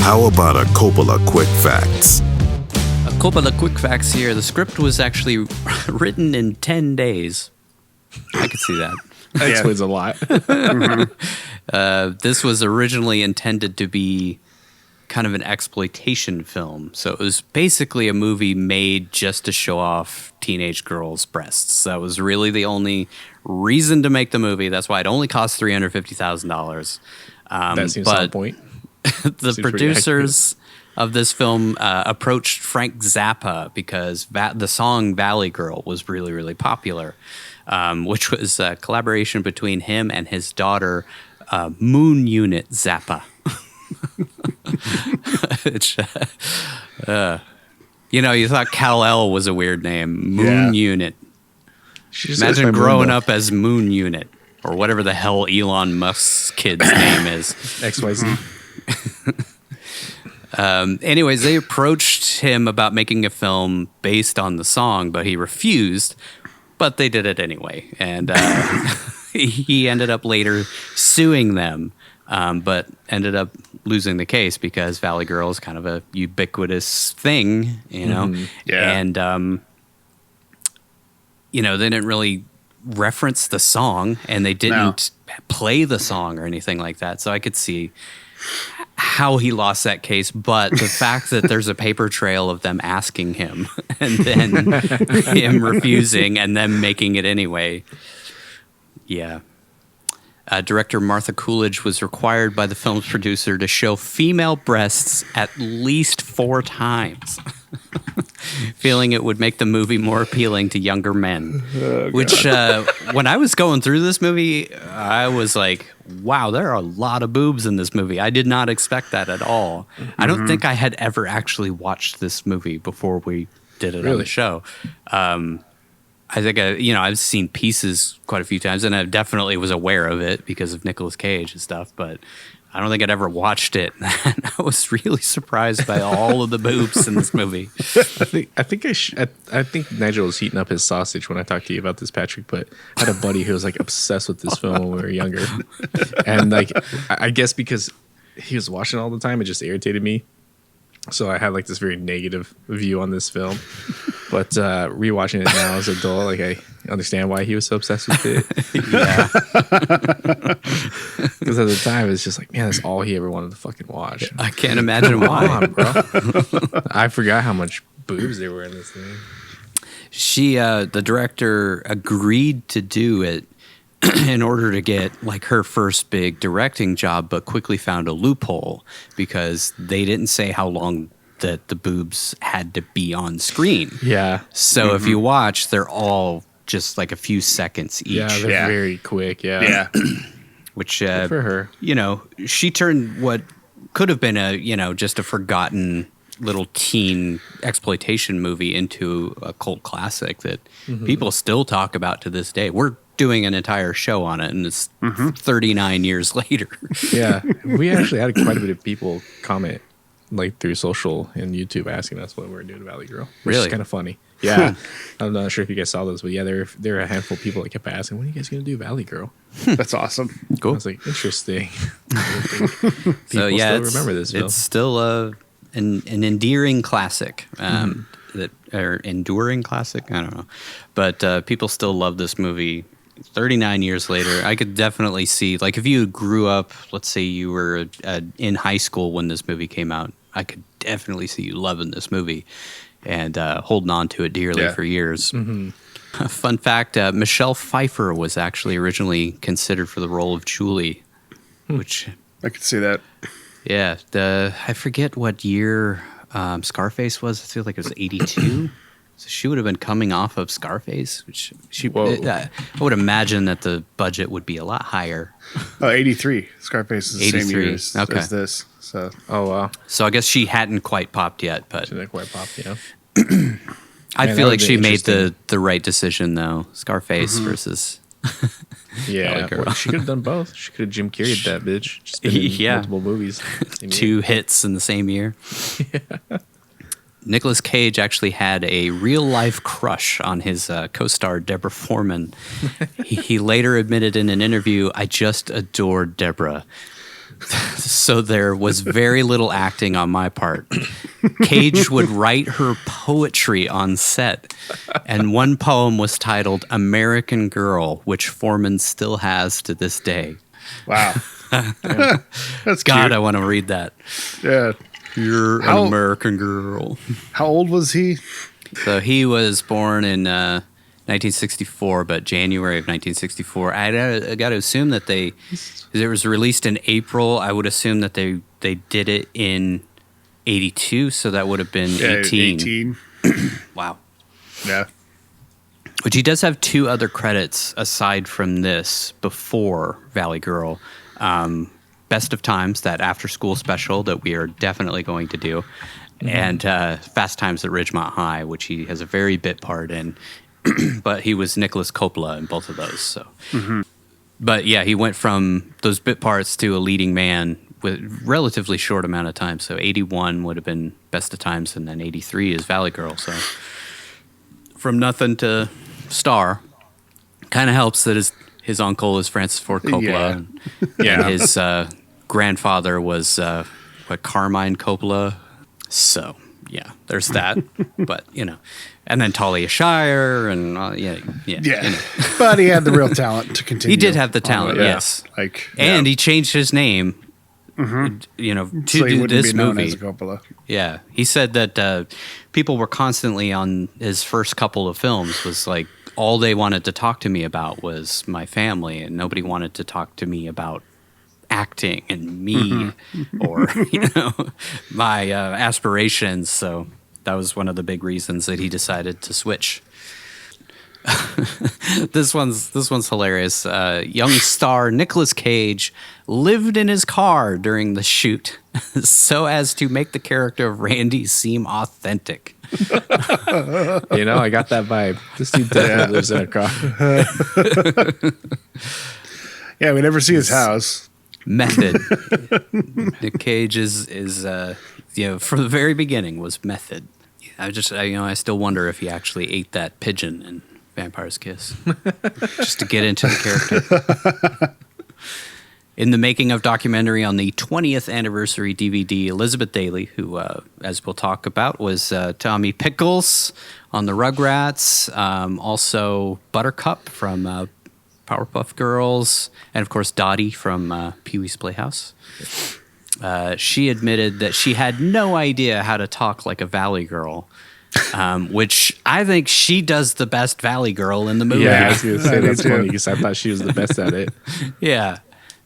How about a Coppola Quick Facts? A Coppola Quick Facts here. The script was actually written in 10 days. I could see that. That explains a lot. This was originally intended to be kind of an exploitation film. So it was basically a movie made just to show off teenage girls' breasts. That was really the only reason to make the movie. That's why it only cost $350,000. That seems on point. The producers of this film approached Frank Zappa because the song Valley Girl was really, really popular, which was a collaboration between him and his daughter, Moon Unit Zappa. Which, you thought Kal-El was a weird name. Moon Unit. Imagine growing up as Moon Unit or whatever the hell Elon Musk's kid's name is. XYZ. Anyways, they approached him about making a film based on the song, but he refused. But they did it anyway. And he ended up later suing them, but ended up losing the case because Valley Girl is kind of a ubiquitous thing, you know? Mm-hmm. Yeah. And, they didn't really reference the song, and they didn't play the song or anything like that. So I could see how he lost that case, but the fact that there's a paper trail of them asking him and then him refusing and then making it anyway. Yeah. Director Martha Coolidge was required by the film's producer to show female breasts at least 4 times, feeling it would make the movie more appealing to younger men. Which, when I was going through this movie, I was like, wow, there are a lot of boobs in this movie. I did not expect that at all. I don't think I had ever actually watched this movie before we did it on the show. I think, I've seen pieces quite a few times, and I definitely was aware of it because of Nicolas Cage and stuff, but I don't think I'd ever watched it. And I was really surprised by all of the boobs in this movie. I think Nigel was heating up his sausage when I talked to you about this, Patrick, but I had a buddy who was like obsessed with this film when we were younger. And like, I guess because he was watching it all the time, it just irritated me. So I had like this very negative view on this film. But rewatching it now as an adult, like I understand why he was so obsessed with it. Yeah. Because at the time, it's just like, man, that's all he ever wanted to fucking watch. I can't imagine why. Come on, bro. I forgot how much boobs there were in this thing. The director agreed to do it in order to get like her first big directing job, but quickly found a loophole because they didn't say how long that the boobs had to be on screen. Yeah. So if you watch, they're all just like a few seconds each. Yeah, they're very quick. Yeah. Yeah. Which, good for her. She turned what could have been just a forgotten little teen exploitation movie into a cult classic that people still talk about to this day. We're doing an entire show on it, and it's 39 years later. Yeah. We actually had quite a bit of people comment like through social and YouTube asking us what we're doing to Valley Girl. Which is kind of funny. Yeah. I'm not sure if you guys saw those, but yeah, there are a handful of people that kept asking, when are you guys going to do Valley Girl? That's awesome. Cool. I was like, interesting. So yeah, still remember this film. It's still an endearing classic. Enduring classic? I don't know. But people still love this movie 39 years later. I could definitely see, like, if you grew up, let's say you were in high school when this movie came out, I could definitely see you loving this movie and holding on to it dearly for years. Fun fact, Michelle Pfeiffer was actually originally considered for the role of Julie, which... I could see that. Yeah, I forget what year Scarface was. I feel like it was 82. So she would have been coming off of Scarface, which I would imagine that the budget would be a lot higher. 83. Scarface is the same year as this. So. Oh, wow. So I guess she hadn't quite popped yet, but she didn't quite pop, yeah. I feel like she made the right decision, though. Scarface versus... Yeah, well, she could have done both. She could have Jim Carrey'd that bitch. Just been in multiple movies. 2 hits in the same year. Yeah. Nicolas Cage actually had a real-life crush on his co-star Deborah Foreman. He later admitted in an interview, "I just adored Deborah." So there was very little acting on my part. Cage would write her poetry on set, and one poem was titled American Girl, which Foreman still has to this day. Wow. That's God, cute. I want to read that. Yeah. You're an American girl. How old was he? So he was born in 1964, but January of 1964. I got to assume that it was released in April. I would assume that they did it in 82, so that would have been 18. Wow. Yeah. Which he does have 2 other credits aside from this before Valley Girl. Best of Times, that after-school special that we are definitely going to do, and Fast Times at Ridgemont High, which he has a very bit part in. But he was Nicolas Coppola in both of those. So, But yeah, he went from those bit parts to a leading man with relatively short amount of time. So 81 would have been Best of Times, and then 83 is Valley Girl. So from nothing to star, kind of helps that his uncle is Francis Ford Coppola, and his grandfather was Carmine Coppola. So yeah, there's that. But and then Talia Shire, and yeah. But he had the real talent to continue. He did have the talent, yes. And he changed his name, to do this movie. As Coppola. Yeah, he said that people were constantly on his first couple of films was like all they wanted to talk to me about was my family, and nobody wanted to talk to me about acting and me or my aspirations. So that was one of the big reasons that he decided to switch. This one's hilarious. Young star Nicolas Cage lived in his car during the shoot so as to make the character of Randy seem authentic. I got that vibe. This dude definitely lives in a car. Yeah, we never see his house. Method. Nick Cage is from the very beginning was method. I still wonder if he actually ate that pigeon in Vampire's Kiss just to get into the character. In the making of documentary on the 20th anniversary DVD, Elizabeth Daily, who, as we'll talk about, was Tommy Pickles on the Rugrats, also Buttercup from Powerpuff Girls, and of course Dottie from Pee-wee's Playhouse. She admitted that she had no idea how to talk like a Valley Girl, which I think she does the best Valley Girl in the movie. Yeah, I was going to say that's funny because I thought she was the best at it. Yeah.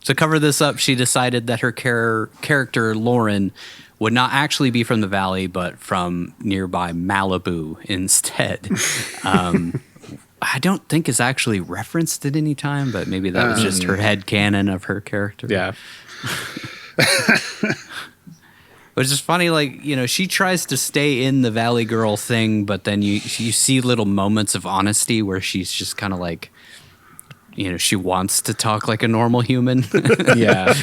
To cover this up, she decided that her character, Lauren, would not actually be from the Valley, but from nearby Malibu instead. I don't think is actually referenced at any time, but maybe that was just her headcanon of her character. Yeah. Which is funny, she tries to stay in the Valley Girl thing, but then you see little moments of honesty where she's just kind of like, she wants to talk like a normal human. Yeah.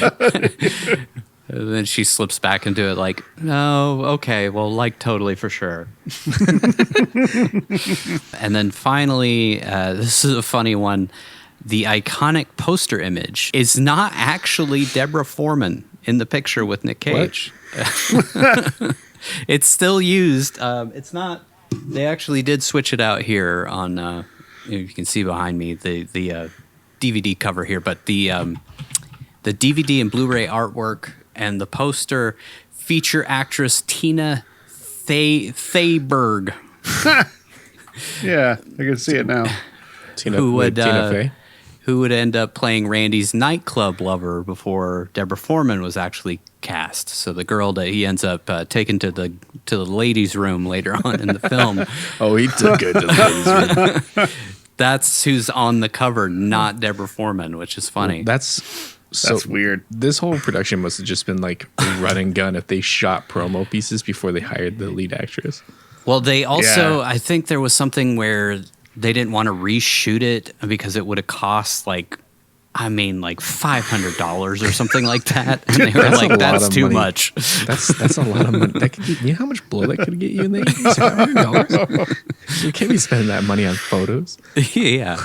And then she slips back into it like, no, okay, well, totally for sure. And then finally, this is a funny one. The iconic poster image is not actually Deborah Foreman in the picture with Nick Cage. It's still used. It's not. They actually did switch it out here on. You can see behind me the DVD cover here, but the DVD and Blu-ray artwork and the poster feature actress Tina Feyberg. Yeah, I can see it now. Tina Fey? Who would end up playing Randy's nightclub lover before Deborah Foreman was actually cast. So the girl that he ends up taking to the ladies' room later on in the film. Oh, he took it to the ladies' room. That's who's on the cover, not Deborah Foreman, which is funny. Well, that's weird. This whole production must have just been like run and gun if they shot promo pieces before they hired the lead actress. Well, they also, I think there was something where they didn't want to reshoot it because it would have cost $500 or something like that. And they were like, that's too much. That's a lot of money. That could get, you know how much blow that could get you in the $500? You can't be spending that money on photos. Yeah.